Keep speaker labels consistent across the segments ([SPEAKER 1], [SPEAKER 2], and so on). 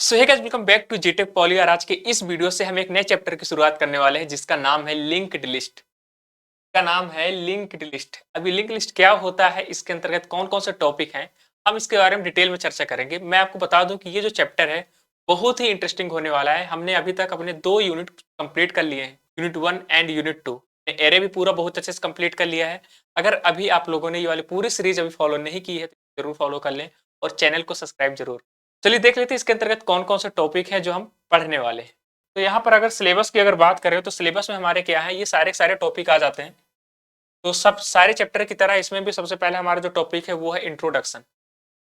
[SPEAKER 1] So hey guys, welcome back to जीटेक Poly. और आज के इस वीडियो से हम एक नए चैप्टर की शुरुआत करने वाले हैं जिसका नाम है लिंक्ड लिस्ट। का नाम है लिंक्ड लिस्ट। अभी लिंक लिस्ट क्या होता है, इसके अंतर्गत कौन कौन से टॉपिक हैं, हम इसके बारे में डिटेल में चर्चा करेंगे। मैं आपको बता दूं कि ये जो चैप्टर है बहुत ही इंटरेस्टिंग होने वाला है। हमने अभी तक अपने 2 यूनिट कंप्लीट कर लिए हैं, यूनिट 1 एंड यूनिट 2। एरे भी पूरा बहुत अच्छे से कंप्लीट कर लिया है। अगर अभी आप लोगों ने ये वाली पूरी सीरीज अभी फॉलो नहीं की है तो जरूर फॉलो कर लें और चैनल को सब्सक्राइब जरूर। चलिए देख लेते हैं इसके अंतर्गत कौन कौन से टॉपिक है जो हम पढ़ने वाले हैं। तो यहाँ पर अगर सिलेबस की अगर बात करें तो सिलेबस में हमारे क्या है, ये सारे सारे टॉपिक आ जाते हैं। तो सब सारे चैप्टर की तरह इसमें भी सबसे पहले हमारा जो टॉपिक है वो है इंट्रोडक्शन।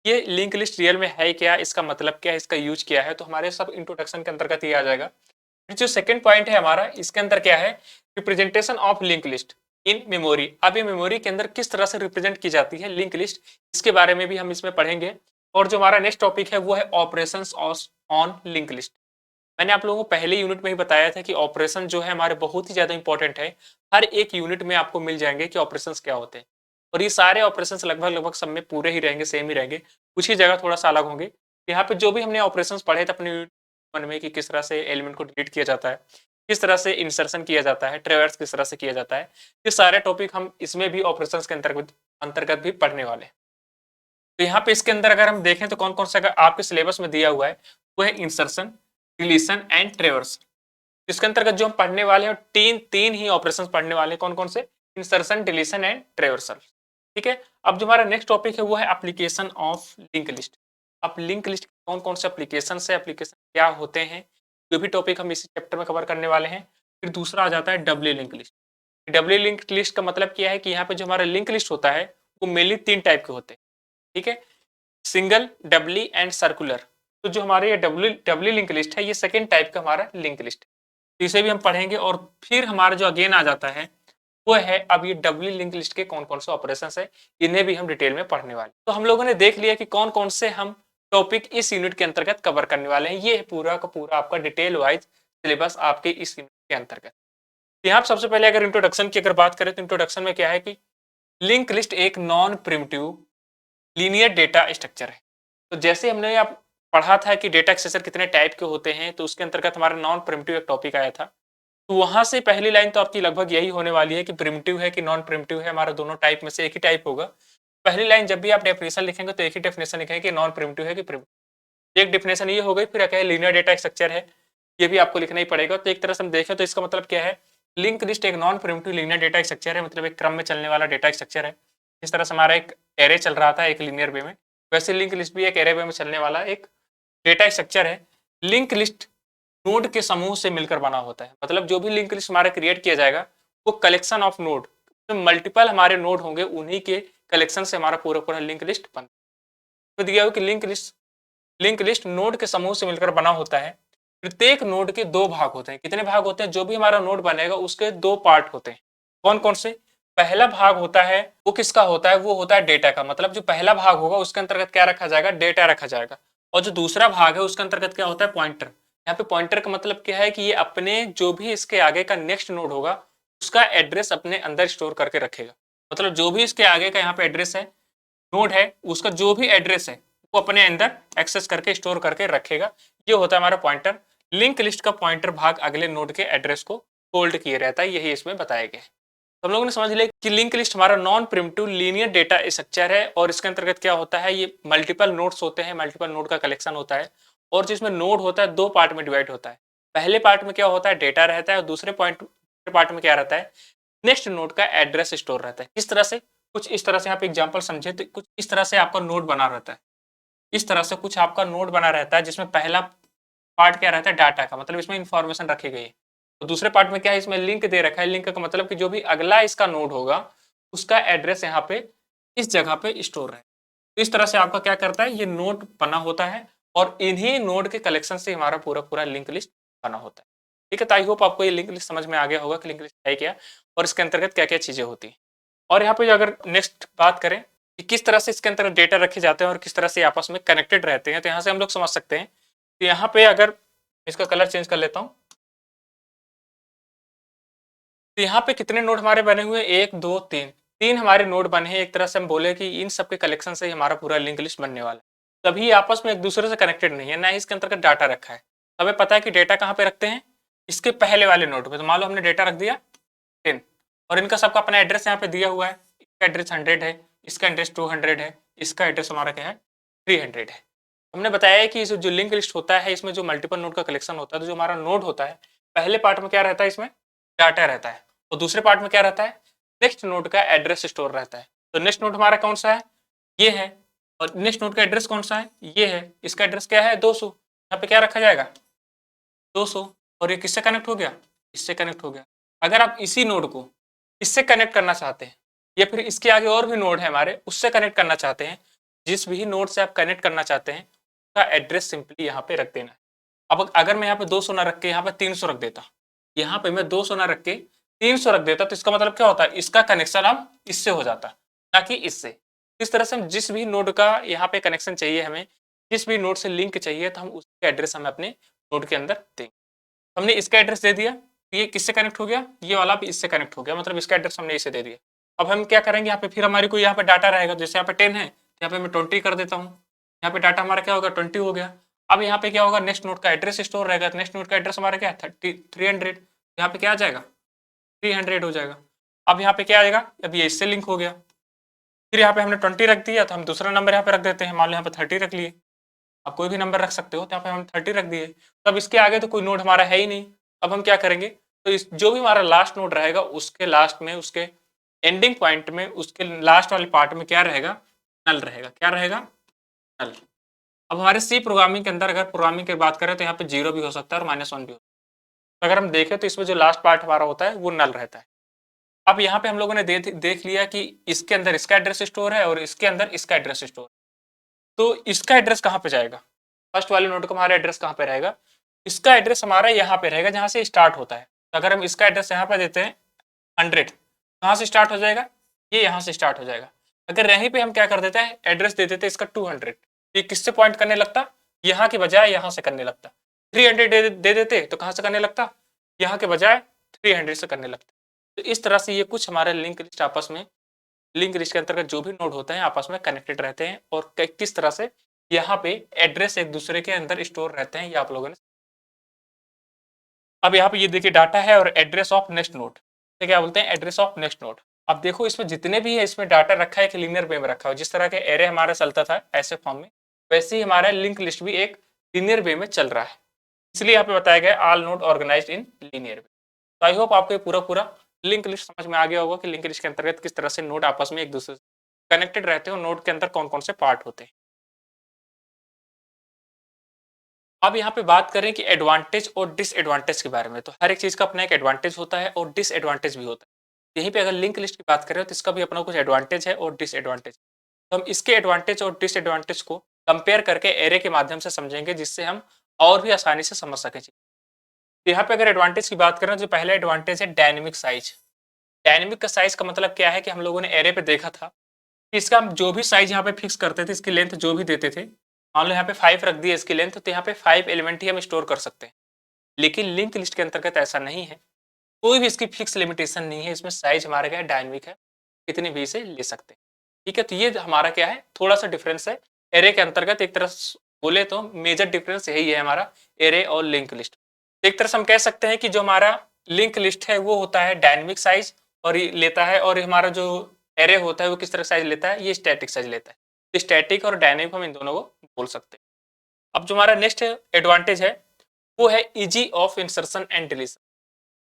[SPEAKER 1] ये लिंक लिस्ट रियल में है क्या, इसका मतलब क्या है, इसका यूज क्या है, तो हमारे सब इंट्रोडक्शन के अंतर्गत ही आ जाएगा। फिर जो सेकंड पॉइंट है हमारा, इसके अंदर क्या है, representation of link list in memory. अब ये मेमोरी के अंदर किस तरह से रिप्रेजेंट की जाती है लिंक लिस्ट, इसके बारे में भी हम इसमें पढ़ेंगे। और जो हमारा नेक्स्ट टॉपिक है वो है ऑपरेशंस ऑन लिंक लिस्ट। मैंने आप लोगों को पहले यूनिट में ही बताया था कि ऑपरेशन जो है हमारे बहुत ही ज्यादा इंपॉर्टेंट है। हर एक यूनिट में आपको मिल जाएंगे कि ऑपरेशंस क्या होते हैं। और ये सारे ऑपरेशंस लगभग लगभग सब में पूरे ही रहेंगे, सेम ही रहेंगे। कुछ ही जगह थोड़ा सा अलग होंगे। यहाँ पे जो भी हमने ऑपरेशंस पढ़े थे अपने यूनिट वन में कि किस तरह से एलिमेंट को डिलीट किया जाता है, किस तरह से इंसर्शन किया जाता है, ट्रेवर्स किस तरह से किया जाता है, ये सारे टॉपिक हम इसमें भी ऑपरेशंस के अंतर्गत अंतर्गत भी पढ़ने वाले हैं। तो यहाँ पे इसके अंदर अगर हम देखें तो कौन कौन सा आपके सिलेबस में दिया हुआ है वो है इंसर्शन, डिलीशन एंड ट्रेवर्स। इसके अंतर्गत जो हम पढ़ने वाले हैं तीन तीन ही ऑपरेशंस पढ़ने वाले हैं। कौन कौन से? Insertion, deletion and traversal. ठीक है। अब जो हमारा नेक्स्ट टॉपिक है वो है एप्लीकेशन ऑफ लिंक लिस्ट। अब लिंक लिस्ट कौन कौन से एप्लीकेशन है, एप्लीकेशन क्या होते हैं, जो भी टॉपिक हम इस चैप्टर में कवर करने वाले हैं। फिर दूसरा आ जाता है W link list. W link list का मतलब क्या है कि यहाँ पे जो हमारा लिंक लिस्ट होता है वो मेनली 3 टाइप के होते हैं। ठीक है। Single, doubly and circular. तो जो हमारे ये डब्ल्यू डब्ल्यू लिंक लिस्ट है ये सेकेंड टाइप का हमारा लिंक लिस्ट है। तो इसे भी हम पढ़ेंगे। और फिर हमारा जो अगेन आ जाता है वो है अब ये डब्ल्यू लिंक लिस्ट के कौन कौन से ऑपरेशंस है, इन्हें भी हम डिटेल में पढ़ने वाले। तो हम लोगों ने देख लिया कि कौन कौन से हम टॉपिक इस यूनिट के अंतर्गत कवर करने वाले हैं। ये पूरा का पूरा आपका डिटेल वाइज सिलेबस आपके इस यूनिट के अंतर्गत। यहाँ सबसे पहले अगर इंट्रोडक्शन की अगर बात करें तो इंट्रोडक्शन में क्या है कि लिंक लिस्ट एक non primitive linear data structure है। तो जैसे हमने आप पढ़ा था कि डेटा एक्सेसर कितने टाइप के होते हैं, तो उसके अंतर्गत हमारा नॉन प्रिमिटिव एक टॉपिक आया था। तो वहां से पहली लाइन तो आपकी लगभग यही होने वाली है कि प्रिमिटिव है कि नॉन प्रिमिटिव है, हमारा दोनों टाइप में से एक ही टाइप होगा। पहली लाइन जब भी आप डेफिनेशन लिखेंगे तो एक ही डेफिनेशन लिखेंगे कि नॉन प्रिमिटिव है कि प्रिमिटिव। एक डेफिनेशन ये हो गई। फिर क्या है, लीनियर डेटा स्ट्रक्चर है, ये भी आपको लिखना ही पड़ेगा। तो एक तरह से हम देखें तो इसका मतलब क्या है, लिंक लिस्ट एक non primitive linear data structure है, मतलब एक क्रम में चलने वाला डेटा स्ट्रक्चर है। इस तरह से हमारा एक एरे चल रहा था एक लीनियर वे में, वैसे लिंक लिस्ट भी एक एरे वे में चलने वाला एक डेटा स्ट्रक्चर है। लिंक लिस्ट नोड के समूह से मिलकर बना होता है। मतलब जो भी लिंक लिस्ट हमारा क्रिएट किया जाएगा वो कलेक्शन ऑफ नोड, मल्टीपल हमारे नोड होंगे, उन्हीं के कलेक्शन से हमारा पूरा पूरा लिंक लिस्ट बनता है। तो दिया हो कि लिंक लिस्ट नोड के समूह से मिलकर बना होता है। प्रत्येक नोड के 2 भाग होते हैं। कितने भाग होते हैं? जो भी हमारा नोड बनेगा उसके 2 पार्ट होते हैं। कौन कौन से? पहला भाग होता है वो किसका होता है, वो होता है डेटा का। मतलब जो पहला भाग होगा उसके अंतर्गत क्या रखा जाएगा, डेटा रखा जाएगा। और जो दूसरा भाग है उसके अंतर्गत क्या होता है, पॉइंटर। यहाँ पे पॉइंटर का मतलब क्या है कि ये अपने जो भी इसके आगे का नेक्स्ट नोड होगा उसका एड्रेस अपने अंदर स्टोर करके रखेगा। मतलब जो भी इसके आगे का यहाँ पे एड्रेस है, नोड है, उसका जो भी एड्रेस है वो अपने अंदर एक्सेस करके स्टोर करके रखेगा। ये होता है हमारा पॉइंटर। लिंक लिस्ट का पॉइंटर भाग अगले नोड के एड्रेस को होल्ड किए रहता है, यही इसमें बताया गया है। तो हम लोगों ने समझ लिया कि लिंक लिस्ट हमारा non primitive linear data structure है। और इसके अंतर्गत क्या होता है, ये मल्टीपल नोड्स होते हैं, मल्टीपल नोड का कलेक्शन होता है। और जिसमें नोड होता है 2 पार्ट में डिवाइड होता है। पहले पार्ट में क्या होता है, डेटा रहता है, और दूसरे पार्ट में क्या रहता है, नेक्स्ट नोड का एड्रेस स्टोर रहता है। किस तरह से? कुछ इस तरह से आप एग्जांपल समझे तो कुछ इस तरह से आपका नोड बना रहता है। इस तरह से कुछ आपका नोड बना रहता है जिसमें पहला पार्ट क्या रहता है, डाटा का, मतलब इसमें इंफॉर्मेशन रखी गई है। तो दूसरे पार्ट में क्या है, इसमें लिंक दे रखा है। लिंक का मतलब कि जो भी अगला इसका नोड होगा उसका एड्रेस यहाँ पे इस जगह पे स्टोर है। तो इस तरह से आपका क्या करता है, ये नोड बना होता है। और इन्हीं नोड के कलेक्शन से हमारा पूरा पूरा लिंक लिस्ट बना होता है। ठीक है। तो आई होप आपको ये लिंक लिस्ट समझ में आ गया होगा कि लिंक लिस्ट है क्या और इसके अंतर्गत क्या क्या चीजें होती हैं। और यहाँ पे अगर नेक्स्ट बात करें कि किस तरह से इसके अंतर्गत डेटा रखे जाते हैं और किस तरह से आपस में कनेक्टेड रहते हैं, तो यहाँ से हम लोग समझ सकते हैं। तो यहाँ पे अगर इसका कलर चेंज कर लेता हूँ, तो यहाँ पे कितने नोड हमारे बने हुए, 1 2 3 3 हमारे नोड बने हैं। एक तरह से हम बोले कि इन सबके कलेक्शन से ही हमारा पूरा लिंक लिस्ट बनने वाला है। तभी ये आपस में एक दूसरे से कनेक्टेड नहीं है, ना ही इसके अंतर्गत डाटा रखा है। हमें पता है कि डेटा कहाँ पे रखते हैं, इसके पहले वाले नोड पे। तो मान लो हमने डेटा रख दिया 10 और इनका सबका अपना एड्रेस यहाँ पे दिया हुआ है। इसका एड्रेस 100 है, इसका एड्रेस 200 है, इसका एड्रेस हमारा क्या है 300 है। हमने बताया है कि जो लिंक लिस्ट होता है इसमें जो मल्टीपल नोड का कलेक्शन होता है, तो जो हमारा नोड होता है पहले पार्ट में क्या रहता है, इसमें डाटा रहता है, और दूसरे पार्ट में क्या रहता है, नेक्स्ट नोड का एड्रेस स्टोर रहता है। तो नेक्स्ट नोड हमारा कौन सा है, ये है, और नेक्स्ट नोड का एड्रेस कौन सा है, ये है। इसका एड्रेस क्या है 200, यहाँ पे क्या रखा जाएगा 200, और ये किससे कनेक्ट हो गया, इससे कनेक्ट हो गया। अगर आप इसी नोड को इससे कनेक्ट करना चाहते हैं, या फिर इसके आगे और भी नोड है हमारे, उससे कनेक्ट करना चाहते हैं, जिस भी नोड से आप कनेक्ट करना चाहते हैं उसका एड्रेस सिंपली यहाँ पे रख देना है। अब अगर मैं यहाँ पे 200 ना रख के यहाँ पे 300 रख देता, यहाँ पे मैं 200 ना रख के 300 रख देता, तो इसका मतलब क्या होता है, इसका कनेक्शन अब इससे हो जाता, ना कि इससे। इस तरह से हम जिस भी नोड का यहाँ पे कनेक्शन चाहिए, हमें जिस भी नोड से लिंक चाहिए, तो हम उसका एड्रेस हमें अपने नोड के अंदर देंगे। हमने इसका एड्रेस दे दिया, ये किससे कनेक्ट हो गया, ये वाला भी इससे कनेक्ट हो गया, मतलब इसका एड्रेस हमने इसे दे दिया। अब हम क्या करेंगे, यहाँ पे फिर हमारी कोई यहाँ पे डाटा रहेगा, जैसे यहाँ पे 10 है, यहाँ पे मैं 20 कर देता हूँ, यहाँ पे डाटा हमारा क्या होगा 20 हो गया। अब यहाँ पे क्या होगा, नेक्स्ट नोड का एड्रेस स्टोर रहेगा, नेक्स्ट नोड का एड्रेस हमारा क्या है 300, यहाँ पे क्या आ जाएगा 300 हो जाएगा। अब यहाँ पे क्या आएगा, अब ये इससे लिंक हो गया। फिर यहाँ पे हमने 20 रख दिया, तो हम दूसरा नंबर यहाँ पे रख देते हैं, मान लो यहाँ पे 30 रख लिए। आप कोई भी नंबर रख सकते हो, तो यहाँ पे हम 30 रख दिए। तब इसके आगे तो कोई नोड हमारा है ही नहीं। अब हम क्या करेंगे, तो इस जो भी हमारा लास्ट नोड रहेगा उसके लास्ट में, उसके एंडिंग पॉइंट में, उसके लास्ट वाले पार्ट में क्या रहेगा, नल रहेगा। क्या रहेगा, नल। अब हमारे सी प्रोग्रामिंग के अंदर अगर प्रोग्रामिंग की बात करें, तो यहाँ पे 0 भी हो सकता है और -1 भी हो सकता है। तो अगर हम देखें तो इसमें जो लास्ट पार्ट हमारा होता है वो नल रहता है। अब यहाँ पे हम लोगों ने देख लिया कि इसके अंदर इसका एड्रेस स्टोर है और इसके अंदर इसका एड्रेस स्टोर। तो इसका एड्रेस कहाँ पे जाएगा, फर्स्ट वाले नोड का हमारा एड्रेस कहाँ पे रहेगा, इसका एड्रेस हमारा यहाँ पे रहेगा जहाँ से स्टार्ट होता है। तो अगर हम इसका एड्रेस यहाँ पे देते हैं 100, कहाँ से स्टार्ट हो जाएगा, ये यहाँ से स्टार्ट हो जाएगा। अगर यहीं पे हम क्या कर देते हैं, एड्रेस दे देते हैं इसका 200, ये किससे पॉइंट करने लगता, यहाँ के बजाय यहाँ से करने लगता। 300 दे देते तो कहाँ से करने लगता, यहाँ के बजाय 300 से करने लगता। तो इस तरह से ये कुछ हमारे लिंक लिस्ट आपस में, लिंक लिस्ट के अंतर्गत जो भी नोड होते हैं आपस में कनेक्टेड रहते हैं, और किस तरह से यहाँ पे एड्रेस एक दूसरे के अंदर स्टोर रहते हैं, ये आप लोगों ने। अब यहाँ पे ये देखिए डाटा है और एड्रेस ऑफ नेक्स्ट नोड, तो क्या बोलते हैं एड्रेस ऑफ नेक्स्ट नोड। अब देखो इसमें जितने भी है, इसमें डाटा रखा है एक लीनियर वे में रखा है, जिस तरह के एरे हमारा चलता था ऐसे फॉर्म में, वैसे ही हमारा लिंक लिस्ट भी एक लीनियर वे में चल रहा है। इसलिए यहाँ पे बताया गया all node organised in linear वे। तो आई होप आपको पूरा पूरा लिंक लिस्ट समझ में आ गया होगा कि लिंक लिस्ट के अंतर्गत किस तरह से नोड आपस में एक दूसरे से कनेक्टेड रहते हैं और नोड के अंदर कौन कौन से पार्ट होते हैं। अब यहाँ पे बात करें कि एडवांटेज और डिसएडवांटेज के बारे में, तो हर एक चीज का अपना एक एडवांटेज होता है और डिसएडवांटेज भी होता है। यहीं पे अगर लिंक लिस्ट की बात करें तो इसका भी अपना कुछ एडवांटेज है और डिसएडवांटेज। तो हम इसके एडवांटेज और डिसएडवांटेज को कंपेयर करके एरे के माध्यम से समझेंगे, जिससे हम और भी आसानी से समझ सकें। तो यहाँ पे अगर एडवांटेज की बात करें तो पहला एडवांटेज है डायनेमिक साइज। डायनेमिक का साइज का मतलब क्या है कि हम लोगों ने एरे पे देखा था कि इसका हम जो भी साइज यहाँ पे फिक्स करते थे, इसकी लेंथ जो भी देते थे, मान लो यहाँ पे 5 रख दिए इसकी लेंथ, तो यहाँ पे 5 एलिमेंट ही हम स्टोर कर सकते हैं। लेकिन लिंक लिस्ट के अंतर्गत ऐसा नहीं है, कोई भी इसकी फिक्स लिमिटेशन नहीं है, इसमें साइज हमारा क्या है डायनेमिक है, कितने भी इसे ले सकते हैं। ठीक है, तो ये हमारा क्या है, थोड़ा सा डिफरेंस है एरे के अंतर्गत। एक तरह बोले तो मेजर डिफरेंस यही है हमारा एरे और लिंक लिस्ट। एक तरह से हम कह सकते हैं कि जो हमारा लिंक लिस्ट है वो होता है डायनेमिक साइज और ये लेता है, और हमारा जो एरे होता है वो किस तरह साइज लेता है, ये स्टैटिक साइज लेता है। स्टैटिक और डायनेमिक हम इन दोनों को बोल सकते हैं। अब जो हमारा नेक्स्ट एडवांटेज है वो है easy of insertion and deletion.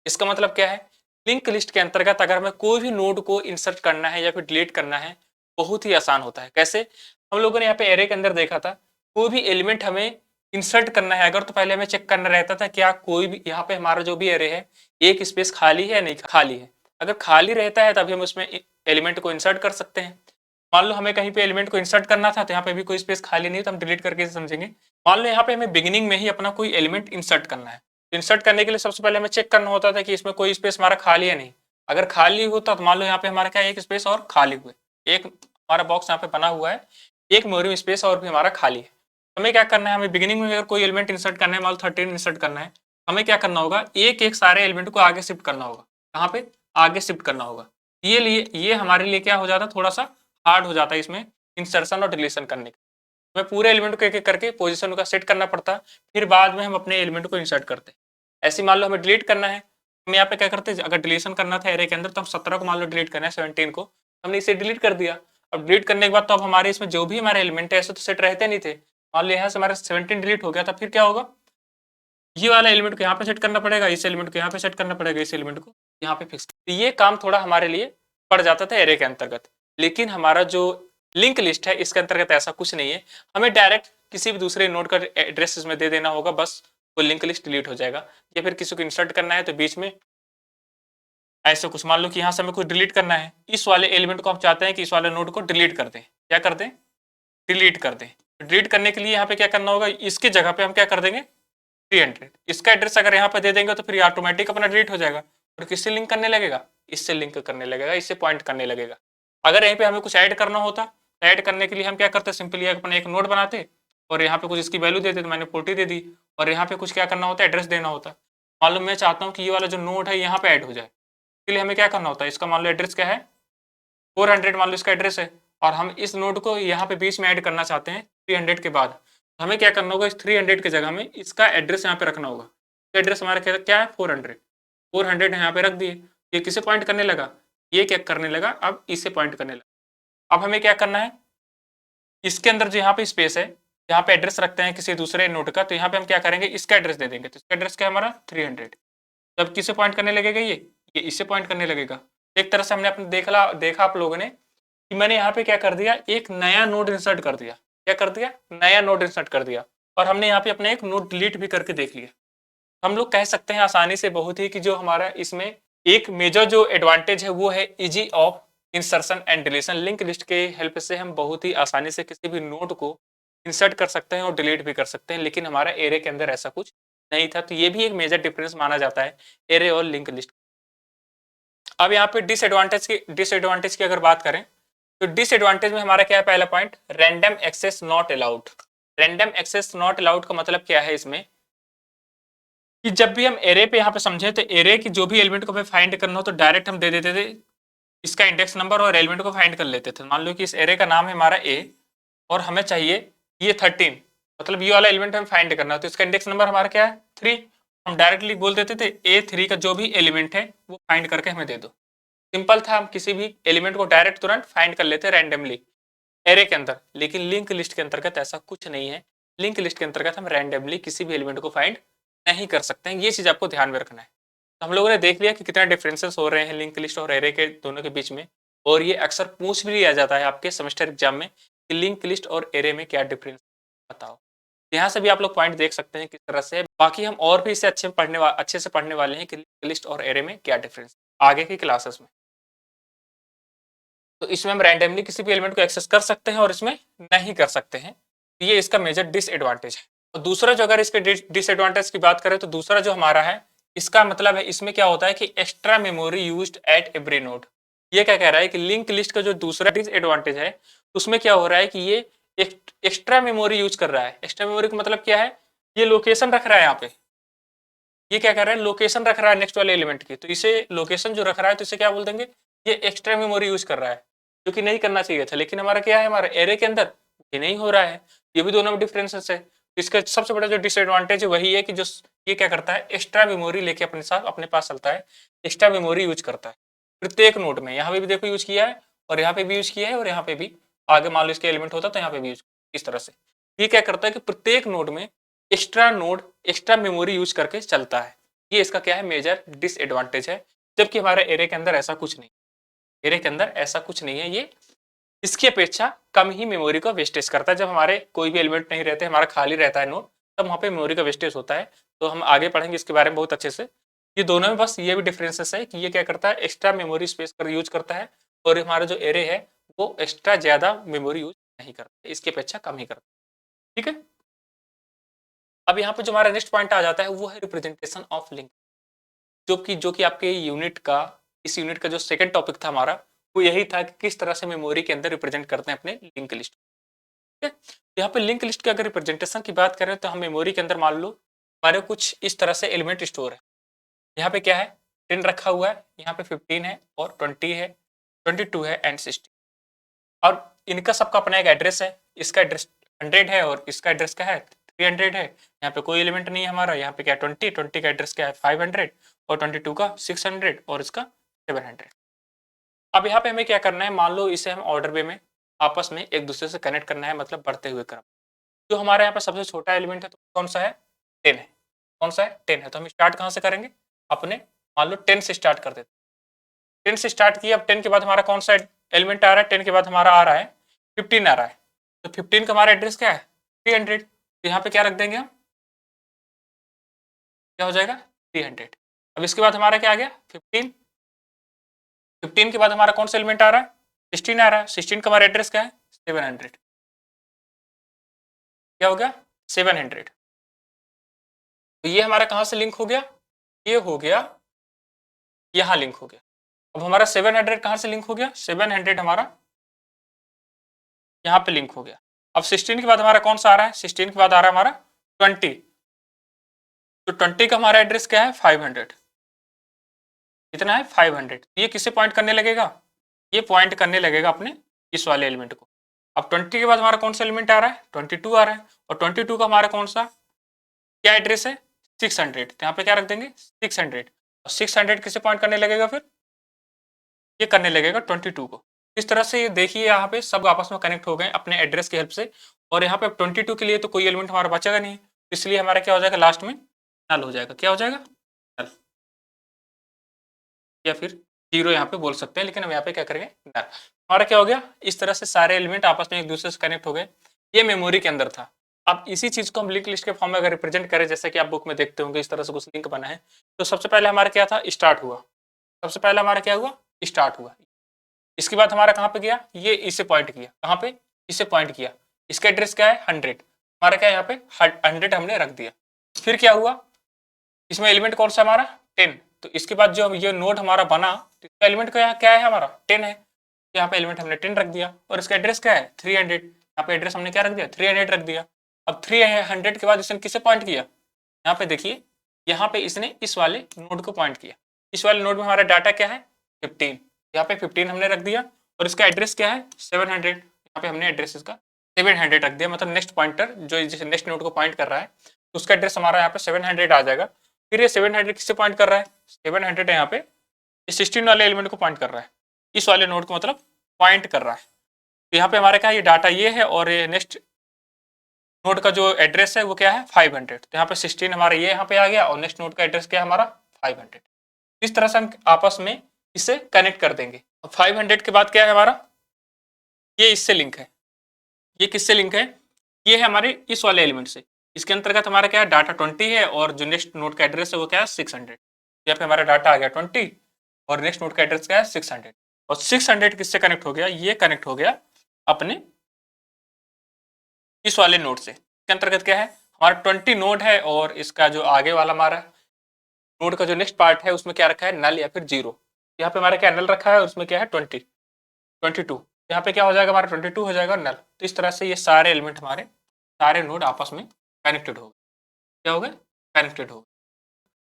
[SPEAKER 1] इसका मतलब क्या है, लिंक लिस्ट के अंतर्गत अगर हमें कोई भी नोड को इंसर्ट करना है या फिर डिलीट करना है, बहुत ही आसान होता है। कैसे, हम लोगों ने यहाँ पे एरे के अंदर देखा था, कोई भी एलिमेंट हमें इंसर्ट करना है अगर, तो पहले हमें चेक करना रहता था क्या कोई भी यहाँ पे हमारा जो भी एरे है एक स्पेस खाली है या नहीं खाली है। अगर खाली रहता है तभी हम उसमें एलिमेंट को इंसर्ट कर सकते हैं। मान लो हमें कहीं पे एलिमेंट को इंसर्ट करना था, तो यहाँ पे भी कोई स्पेस खाली नहीं, तो हम डिलीट करके समझेंगे। मान लो यहाँ पे हमें बिगिनिंग में ही अपना कोई एलिमेंट इंसर्ट करना है, इंसर्ट करने के लिए सबसे पहले हमें चेक करना होता था कि इसमें कोई स्पेस हमारा खाली है नहीं। अगर खाली होता तो मान लो यहाँ पे हमारा क्या एक स्पेस और खाली हुए, एक हमारा बॉक्स यहाँ पे बना हुआ है, एक मेमोरी स्पेस और भी हमारा खाली है। हमें क्या करना है, हमें बिगिनिंग में अगर कोई एलिमेंट इंसर्ट करना है, मान लो 13 इंसर्ट करना है, हमें क्या करना होगा, एक एक सारे एलिमेंट को आगे शिफ्ट करना होगा। कहाँ पे, आगे शिफ्ट करना होगा। ये हमारे लिए क्या हो जाता है, थोड़ा सा हार्ड हो जाता है इसमें इंसर्शन और डिलीशन करने का। हमें पूरे एलिमेंट को एक एक करके पोजीशन का सेट करना पड़ता, फिर बाद में हम अपने एलिमेंट को इंसर्ट करते। ऐसे मान लो हमें डिलीट करना है, हम यहाँ पे क्या करते हैं, अगर डिलीशन करना था एरे के अंदर तो हम 17 को मान लो डिलीट करना है, 17 को हमने इसे डिलीट कर दिया। अब डिलीट करने के बाद तो अब हमारे इसमें जो भी हमारे एलिमेंट है ऐसे तो सेट रहते नहीं थे, मान लो यहाँ से हमारा 17 डिलीट हो गया था, फिर क्या होगा, ये वाला एलिमेंट को यहाँ पे सेट करना पड़ेगा, इस एलिमेंट को यहाँ पे सेट करना पड़ेगा, इस एलिमेंट को यहाँ पे फिक्स। तो ये काम थोड़ा हमारे लिए पड़ जाता था एरे के अंतर्गत। लेकिन हमारा जो लिंक लिस्ट है इसके अंतर्गत ऐसा कुछ नहीं है, हमें डायरेक्ट किसी भी दूसरे नोड का एड्रेस इसमें दे देना होगा, बस वो लिंक लिस्ट डिलीट हो जाएगा। या फिर किसी को इंसर्ट करना है तो बीच में ऐसे कुछ, मान लो कि यहाँ से हमें कुछ डिलीट करना है, इस वाले एलिमेंट को हम चाहते हैं कि इस वाले नोड को डिलीट कर दें, क्या कर दें, डिलीट कर दें। डिलीट करने के लिए यहाँ पे क्या करना होगा, इसकी जगह पे हम क्या कर देंगे 300, इसका एड्रेस अगर यहाँ पे दे देंगे तो फिर ऑटोमेटिक अपना डिलीट हो जाएगा। और किससे लिंक करने लगेगा, इससे लिंक करने लगेगा, इससे पॉइंट करने लगेगा। अगर यहीं पे हमें कुछ ऐड करना होता तो ऐड करने के लिए हम क्या करते, सिंपली अपना एक नोड बनाते और यहाँ पे कुछ इसकी वैल्यू देते, तो मैंने 40 दे दी, और यहाँ पे कुछ क्या करना होता है, एड्रेस देना होता। मान लो मैं चाहता हूँ कि ये वाला जो नोड है यहाँ पे ऐड हो जाए, इसके लिए हमें क्या करना होता है, इसका मान लो एड्रेस क्या है 400, मान लो इसका एड्रेस है, और हम इस नोड को यहाँ पे बीच में ऐड करना चाहते हैं 300 के बाद, तो हमें क्या करना होगा, इस 300 की जगह में इसका एड्रेस यहाँ पे रखना होगा। एड्रेस हमारा क्या है 400 यहाँ पे रख दिए। ये किसे पॉइंट करने लगा, ये क्या करने लगा, अब इसे पॉइंट करने लगा। अब हमें क्या करना है, इसके अंदर जो यहाँ पे स्पेस है, यहाँ पे एड्रेस रखते हैं किसी दूसरे नोड का, तो यहाँ पे हम क्या करेंगे, इसका एड्रेस दे देंगे। तो इसका एड्रेस क्या है हमारा 300। तब किसे पॉइंट करने लगेगा, ये इससे पॉइंट करने लगेगा। एक तरह से हमने अपने देखा आप लोगों ने कि मैंने यहाँ पे क्या कर दिया, एक नया नोड इंसर्ट कर दिया। क्या कर दिया, नया नोड इंसर्ट कर दिया। और हमने यहाँ पे अपना एक नोड डिलीट भी करके देख लिया। हम लोग कह सकते हैं आसानी से बहुत ही कि जो हमारा इसमें एक मेजर जो एडवांटेज है वो है easy of insertion and deletion. Link list के हेल्प से हम बहुत ही आसानी से किसी भी नोड को इंसर्ट कर सकते हैं और डिलीट भी कर सकते हैं, लेकिन हमारा एरे के अंदर ऐसा कुछ नहीं था। तो ये भी एक मेजर डिफरेंस माना जाता है एरे और लिंक लिस्ट। अब यहाँ पे डिसएडवांटेज की अगर बात करें तो डिसएडवांटेज में हमारा क्या है, पहला point random access not allowed. Random access not allowed का मतलब क्या है इसमें, कि जब भी हम एरे पे यहाँ पे समझे तो एरे की जो भी एलिमेंट को हमें फाइंड करना हो तो डायरेक्ट हम दे देते थे इसका इंडेक्स नंबर और एलिमेंट को फाइंड कर लेते थे। मान लो कि इस एरे का नाम है हमारा ए और हमें चाहिए ये 13, मतलब ये वाला एलिमेंट हमें फाइंड करना है, तो इसका इंडेक्स नंबर हमारा क्या है 3। हम डायरेक्टली बोल देते थे A3 का जो भी एलिमेंट है वो फाइंड करके हमें दे दो। सिंपल था, हम किसी भी एलिमेंट को डायरेक्ट तुरंत फाइंड कर लेते रैंडमली एरे के अंदर। लेकिन लिंक लिस्ट के अंतर्गत ऐसा कुछ नहीं है। लिंक लिस्ट के अंतर्गत हम रैंडमली किसी भी एलिमेंट को फाइंड नहीं कर सकते हैं, ये चीज आपको ध्यान में रखना है। तो हम लोगों ने देख लिया कि कितना डिफरेंसेस हो रहे हैं लिंक लिस्ट और एरे के दोनों के बीच में, और ये अक्सर पूछ भी लिया जाता है आपके सेमेस्टर एग्जाम में कि लिंक लिस्ट और एरे में क्या डिफरेंस बताओ। यहाँ से भी आप लोग पॉइंट देख सकते हैं किस तरह से। बाकी हम और भी इसे अच्छे से पढ़ने वाले हैं कि लिंक लिस्ट और एरे में क्या डिफरेंस आगे की क्लासेस में। तो इसमें हम रैंडमली किसी भी एलिमेंट को एक्सेस कर सकते हैं और इसमें नहीं कर सकते हैं। ये इसका मेजर डिसएडवांटेज है। और दूसरा जो अगर इसके डिसएडवांटेज की बात करें तो दूसरा जो हमारा है, इसका मतलब है इसमें क्या होता है कि extra memory used at every node. ये क्या कह रहा है कि लिंक लिस्ट का जो दूसरा डिसएडवांटेज है उसमें क्या हो रहा है कि ये एक्स्ट्रा मेमोरी यूज कर रहा है। एक्स्ट्रा मेमोरी का मतलब क्या है, ये लोकेशन रख रहा है यहाँ पे। ये क्या कर रहा है, लोकेशन रख रहा है नेक्स्ट वाले एलिमेंट की, तो इसे लोकेशन जो रख रहा है तो इसे क्या बोल देंगे, ये एक्स्ट्रा मेमोरी यूज कर रहा है, जो कि नहीं करना चाहिए था। लेकिन हमारा क्या है, हमारा एरे के अंदर ये नहीं हो रहा है। ये भी दोनों में डिफरेंसेस है। इसका सबसे बड़ा जो डिसएडवांटेज है वही है कि जो ये क्या करता है, एक्स्ट्रा मेमोरी लेके अपने साथ अपने पास चलता है, एक्स्ट्रा मेमोरी यूज करता है प्रत्येक नोड में। यहाँ पे भी देखो यूज किया है, और यहाँ पे भी यूज किया है, और यहाँ पे भी आगे मान लो इसके एलिमेंट होता तो यहाँ पे भी यूज, इस तरह से ये क्या करता है कि प्रत्येक नोड में एक्स्ट्रा मेमोरी यूज करके चलता है। ये इसका क्या है, मेजर डिसएडवांटेज है। जबकि हमारे एरे के अंदर ऐसा कुछ नहीं, एरे के अंदर ऐसा कुछ नहीं है। ये इसकी अपेक्षा कम ही मेमोरी का वेस्टेज करता है। जब हमारे कोई भी एलिमेंट नहीं रहते, हमारा खाली रहता है नोड, तब वहाँ पे मेमोरी का वेस्टेज होता है। तो हम आगे पढ़ेंगे इसके बारे में बहुत अच्छे से। ये दोनों में बस ये भी डिफरेंसेस है कि ये क्या करता है, एक्स्ट्रा मेमोरी स्पेस कर यूज करता है, और हमारा जो एरे है वो एक्स्ट्रा ज्यादा मेमोरी यूज नहीं करता, इसकी अपेक्षा कम ही करता है। ठीक है, अब यहाँ पे जो हमारा नेक्स्ट पॉइंट आ जाता है वो है रिप्रेजेंटेशन ऑफ लिंक, जो कि आपके यूनिट का, इस यूनिट का जो सेकंड टॉपिक था हमारा, वो यही था कि किस तरह से मेमोरी के अंदर रिप्रेजेंट करते हैं अपने लिंक लिस्ट। ठीक है, यहाँ पे लिंक लिस्ट की अगर रिप्रेजेंटेशन की बात करें तो हम मेमोरी के अंदर मान लो हमारे कुछ इस तरह से एलिमेंट स्टोर है। यहाँ पे क्या है, 10 रखा हुआ है, यहाँ पे 15 है, और 20 है, 22 है, एंड 60। और इनका सबका अपना एक एड्रेस है। इसका एड्रेस 100 है और इसका एड्रेस क्या है 300 है। यहाँ पे कोई एलिमेंट नहीं है हमारा, यहाँ पे क्या है 20 का एड्रेस क्या है 500 और 22 का 600 और इसका 700। अब यहाँ पे हमें क्या करना है, मान लो इसे हम ऑर्डर वे में आपस में एक दूसरे से कनेक्ट करना है, मतलब बढ़ते हुए क्रम। जो हमारे यहाँ पे सबसे छोटा एलिमेंट है तो कौन सा है 10 है। कौन सा है 10 है। तो हम स्टार्ट कहाँ से करेंगे, अपने मान लो 10 से स्टार्ट कर देते हैं। 10 से स्टार्ट किया, अब 10 के बाद हमारा कौन सा एलिमेंट आ रहा है, 10 के बाद हमारा आ रहा है 15 आ रहा है। तो 15 का हमारा एड्रेस क्या है 300। तो यहाँ पे क्या रख देंगे हम, क्या हो जाएगा 300। अब इसके बाद हमारा क्या आ गया 15। 15 के बाद हमारा कौन सा एलिमेंट आ रहा है 16 आ रहा है। 16 का हमारा एड्रेस क्या है 700। क्या हो गया 700। तो ये हमारा कहाँ से लिंक हो गया, ये हो गया यहाँ लिंक हो गया। अब हमारा 700 कहाँ से लिंक हो गया, 700 हमारा यहाँ पे लिंक हो गया। अब 16 के बाद हमारा कौन सा आ रहा है, 16 के बाद आ रहा है हमारा 20। तो 20 का हमारा एड्रेस क्या है 500। कितना है 500। ये किससे पॉइंट करने लगेगा, ये पॉइंट करने लगेगा अपने इस वाले एलिमेंट को। अब 20 के बाद हमारा कौन सा एलिमेंट आ रहा है 22 आ रहा है और 22 का हमारा कौन सा क्या एड्रेस है 600। तो यहाँ पे क्या रख देंगे 600 और 600 किससे पॉइंट करने लगेगा, फिर ये करने लगेगा 22 को। इस तरह से ये देखिए यहाँ पे सब आपस में कनेक्ट हो गए अपने एड्रेस की हेल्प से। और यहाँ पे 22 के लिए तो कोई एलिमेंट हमारा बचेगा नहीं, इसलिए हमारा क्या हो जाएगा लास्ट में नल हो जाएगा। क्या हो जाएगा नल, या फिर जीरो यहाँ पे बोल सकते हैं, लेकिन हम यहाँ पे क्या करेंगे नल। हमारा क्या हो गया, इस तरह से सारे एलिमेंट आपस में एक दूसरे से कनेक्ट हो गए। ये मेमोरी के अंदर था। अब इसी चीज को हम लिंक लिस्ट के फॉर्म में अगर रिप्रेजेंट करें, जैसे कि आप बुक में देखते होंगे इस तरह से कुछ लिंक बना है, तो सबसे पहले हमारा क्या था स्टार्ट हुआ। सबसे पहले हमारा क्या हुआ स्टार्ट हुआ। इसके बाद हमारा कहाँ पे गया, ये इससे पॉइंट किया, कहाँ पे इससे पॉइंट किया। इसका एड्रेस क्या है 100। हमारा क्या है यहाँ पे 100 हमने रख दिया। फिर क्या हुआ, इसमें एलिमेंट कौन सा हमारा 10। तो इसके बाद जो ये नोड हमारा बना, तो इसका एलिमेंट क्या है हमारा 10 है। यहाँ पे एलिमेंट हमने 10 रख दिया और इसका एड्रेस क्या है 300। यहाँ पे एड्रेस हमने क्या रख दिया 300 रख दिया। अब 300 के बाद इसने किसे पॉइंट किया, यहाँ पे देखिए, यहाँ पे इसने इस वाले नोड को पॉइंट किया। इस वाले नोड में हमारा डाटा क्या है 15। यहाँ पे 15 हमने रख दिया और इसका एड्रेस क्या है 700। यहाँ पे हमने एड्रेस इसका 700 रख दिया, मतलब नेक्स्ट पॉइंटर जो जिस नेक्स्ट नोड को पॉइंट कर रहा है तो उसका एड्रेस हमारा यहाँ पे 700 आ जाएगा। फिर ये 700 किससे पॉइंट कर रहा है 700 यहाँ पे 16 वाले एलिमेंट को पॉइंट कर रहा है, इस वाले नोड को मतलब पॉइंट कर रहा है। तो यहाँ पे हमारे क्या ये डाटा ये है और ये नेक्स्ट नोड का जो एड्रेस है वो क्या है 500। तो यहाँ पे 16 हमारा ये यहाँ पे आ गया और नेक्स्ट नोड का एड्रेस क्या है हमारा 500। इस तरह से हम आपस में इसे कनेक्ट कर देंगे। अब 500 के बाद क्या है हमारा, ये इससे लिंक है। ये किससे लिंक है, ये है हमारे इस वाले एलिमेंट से। इसके अंतर्गत हमारा क्या है डाटा 20 है और जो नेक्स्ट नोड का एड्रेस है वो क्या है 600। यहाँ पे हमारा डाटा आ गया 20 और नेक्स्ट नोड का एड्रेस क्या है 600। और 600 किससे कनेक्ट हो गया, ये कनेक्ट हो गया अपने इस वाले नोड से। इसके अंतर्गत क्या है हमारा 20 नोड है और इसका जो आगे वाला हमारा नोड का जो नेक्स्ट पार्ट है उसमें क्या रखा है नल या फिर जीरो। यहाँ पे हमारा क्या नल रखा है और उसमें क्या है 22। यहाँ पे क्या हो जाएगा हमारा 22 हो जाएगा नल। तो इस तरह से ये सारे एलिमेंट हमारे सारे नोड आपस में कनेक्टेड हो गए। क्या हो गए कनेक्टेड हो गए।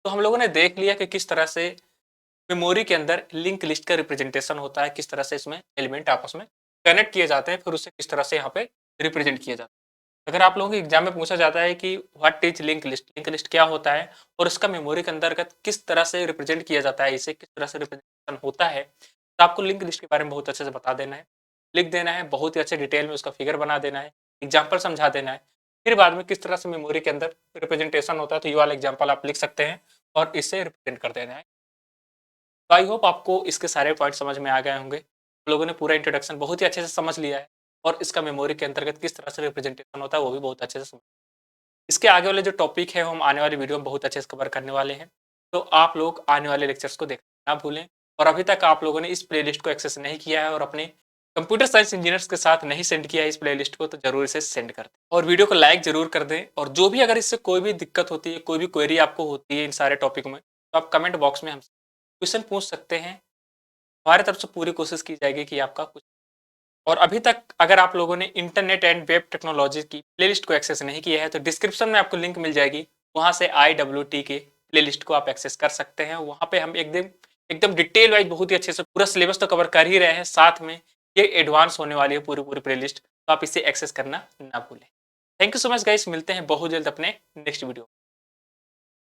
[SPEAKER 1] तो हम लोगों ने देख लिया कि किस तरह से मेमोरी के अंदर लिंक लिस्ट का रिप्रेजेंटेशन होता है, किस तरह से इसमें एलिमेंट आपस में कनेक्ट किए जाते हैं, फिर उसे किस तरह से यहाँ पे रिप्रेजेंट किया जाता है। अगर आप लोगों के एग्जाम में पूछा जाता है कि व्हाट इज लिंक लिस्ट क्या होता है और इसका मेमोरी के अंतर्गत किस तरह से रिप्रेजेंट किया जाता है, इसे किस तरह से रिप्रेजेंटेशन होता है, तो आपको लिंक लिस्ट के बारे में बहुत अच्छे से बता देना है, लिख देना है, बहुत ही अच्छे डिटेल में उसका फिगर बना देना है, एग्जाम्पल समझा देना है। फिर बाद में किस तरह से मेमोरी के अंदर रिप्रेजेंटेशन होता है तो ये वाला एग्जाम्पल आप लिख सकते हैं और इससे रिप्रेजेंट कर देना है। तो आई होप आपको इसके सारे पॉइंट समझ में आ गए होंगे। आप लोगों ने पूरा इंट्रोडक्शन बहुत ही अच्छे से समझ लिया है और इसका मेमोरी के अंतर्गत किस तरह से रिप्रेजेंटेशन होता है वो भी बहुत अच्छे से समझ। इसके आगे वाले जो टॉपिक है हम आने वाली वीडियो में बहुत अच्छे से कवर करने वाले हैं, तो आप लोग आने वाले लेक्चर्स को देखना ना भूलें। और अभी तक आप लोगों ने इस प्लेलिस्ट को एक्सेस नहीं किया है और अपने कंप्यूटर साइंस इंजीनियर्स के साथ नहीं सेंड किया है इस प्लेलिस्ट को, तो जरूर इसे सेंड कर दें और वीडियो को लाइक जरूर कर दें। और जो भी अगर इससे कोई भी दिक्कत होती है, कोई भी क्वेरी आपको होती है इन सारे टॉपिक में, तो आप कमेंट बॉक्स में हमसे क्वेश्चन पूछ सकते हैं। हमारी तरफ से पूरी कोशिश की जाएगी कि आपका कुछ। और अभी तक अगर आप लोगों ने इंटरनेट एंड वेब टेक्नोलॉजी की प्लेलिस्ट को एक्सेस नहीं किया है तो डिस्क्रिप्शन में आपको लिंक मिल जाएगी, वहां से IWT के प्लेलिस्ट को आप एक्सेस कर सकते हैं। वहां पे हम एकदम एकदम डिटेल वाइज बहुत ही अच्छे से पूरा सिलेबस तो कवर कर ही रहे हैं, साथ में ये एडवांस होने वाली है पूरी पूरी प्लेलिस्ट, तो आप इसे एक्सेस करना ना भूलें। Thank you so much guys, मिलते हैं बहुत जल्द अपने नेक्स्ट वीडियो।